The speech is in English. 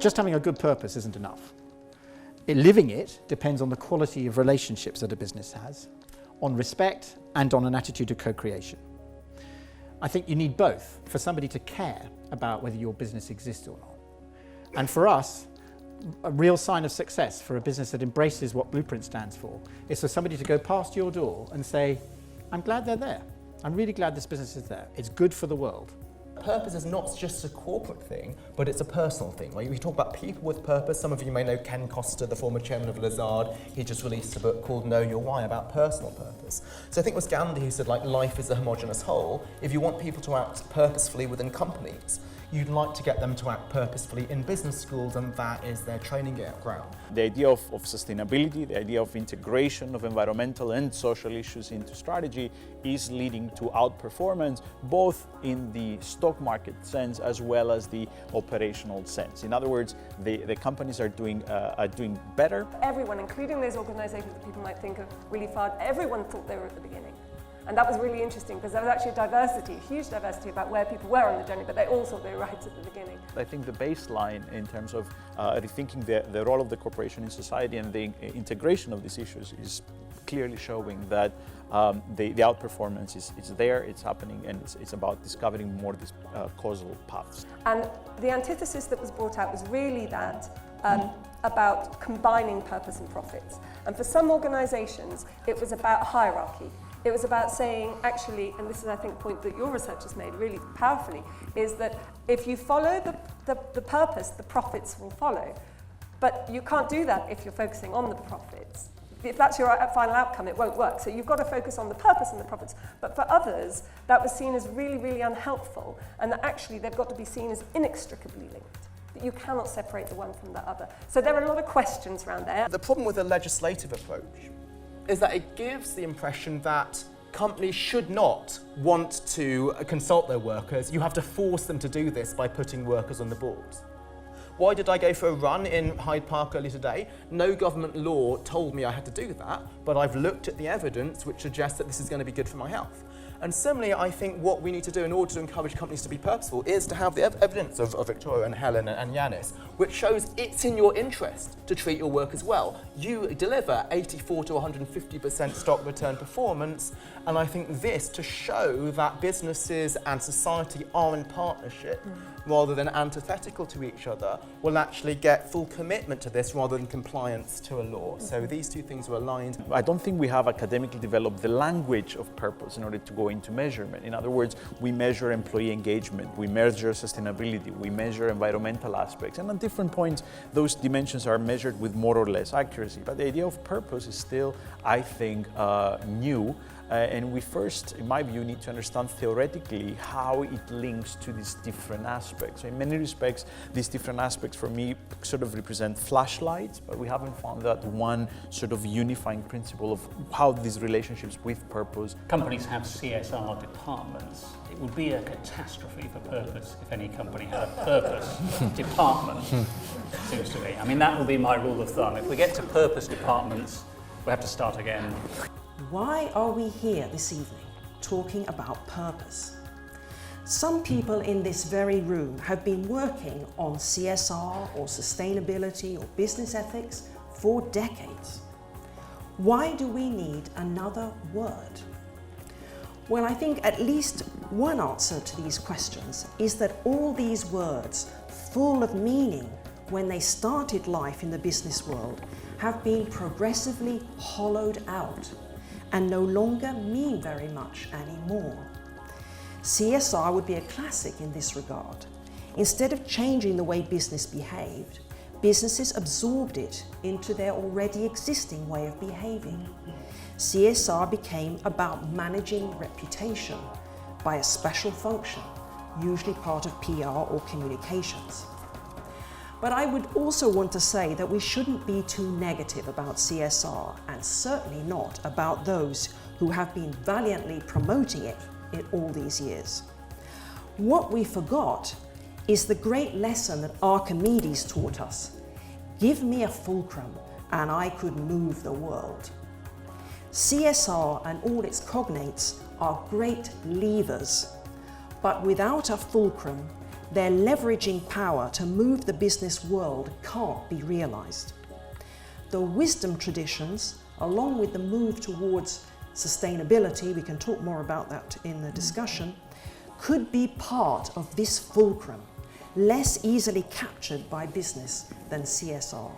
just having a good purpose isn't enough. Living it depends on the quality of relationships that a business has, on respect and on an attitude of co-creation. I think you need both for somebody to care about whether your business exists or not. And for us, a real sign of success for a business that embraces what Blueprint stands for is for somebody to go past your door and say, I'm glad they're there. I'm really glad this business is there. It's good for the world. Purpose is not just a corporate thing, but it's a personal thing. Right? We talk about people with purpose. Some of you may know Ken Costa, the former chairman of Lazard. He just released a book called Know Your Why about personal purpose. So I think it was Gandhi who said, like, life is a homogeneous whole. If you want people to act purposefully within companies, you'd like to get them to act purposefully in business schools, and that is their training ground. The idea of sustainability, the idea of integration of environmental and social issues into strategy is leading to outperformance, both in the stock market sense as well as the operational sense. In other words, the companies are doing better. Everyone, including those organisations that people might think are really far, everyone thought they were at the beginning. And that was really interesting because there was actually a huge diversity about where people were on the journey, but they all thought they were right at the beginning. I think the baseline in terms of rethinking the role of the corporation in society and the integration of these issues is clearly showing that the outperformance is there, it's happening, and it's about discovering more these causal paths. And the antithesis that was brought out was really that about combining purpose and profits. And for some organisations, it was about hierarchy. It was about saying, actually, and this is, I think, a point that your research has made really powerfully, is that if you follow the purpose, the profits will follow. But you can't do that if you're focusing on the profits. If that's your final outcome, it won't work. So you've got to focus on the purpose and the profits. But for others, that was seen as really, really unhelpful, and that actually they've got to be seen as inextricably linked. That you cannot separate the one from the other. So there are a lot of questions around there. The problem with a legislative approach is that it gives the impression that companies should not want to consult their workers. You have to force them to do this by putting workers on the boards. Why did I go for a run in Hyde Park earlier today? No government law told me I had to do that, but I've looked at the evidence which suggests that this is going to be good for my health. And similarly, I think what we need to do in order to encourage companies to be purposeful is to have the evidence of Victoria and Helen and Yanis, which shows it's in your interest to treat your workers well. You deliver 84 to 150% stock return performance, and I think this to show that businesses and society are in partnership rather than antithetical to each other will actually get full commitment to this rather than compliance to a law. So these two things are aligned. I don't think we have academically developed the language of purpose in order to go into measurement. In other words, we measure employee engagement, we measure sustainability, we measure environmental aspects, and at different points those dimensions are measured with more or less accuracy. But the idea of purpose is still, I think, new. And we first, in my view, need to understand theoretically how it links to these different aspects. So in many respects, these different aspects for me sort of represent flashlights, but we haven't found that one sort of unifying principle of how these relationships with purpose. Companies have CSR departments. It would be a catastrophe for purpose if any company had a purpose department, seems to me. I mean, that will be my rule of thumb. If we get to purpose departments, we have to start again. Why are we here this evening talking about purpose? Some people in this very room have been working on CSR or sustainability or business ethics for decades. Why do we need another word? Well, I think at least one answer to these questions is that all these words, full of meaning when they started life in the business world, have been progressively hollowed out and no longer mean very much anymore. CSR would be a classic in this regard. Instead of changing the way business behaved, businesses absorbed it into their already existing way of behaving. CSR became about managing reputation by a special function, usually part of PR or communications. But I would also want to say that we shouldn't be too negative about CSR, and certainly not about those who have been valiantly promoting it in all these years. What we forgot is the great lesson that Archimedes taught us. Give me a fulcrum and I could move the world. CSR and all its cognates are great levers, but without a fulcrum, their leveraging power to move the business world can't be realized. The wisdom traditions, along with the move towards sustainability, we can talk more about that in the discussion, could be part of this fulcrum, less easily captured by business than CSR.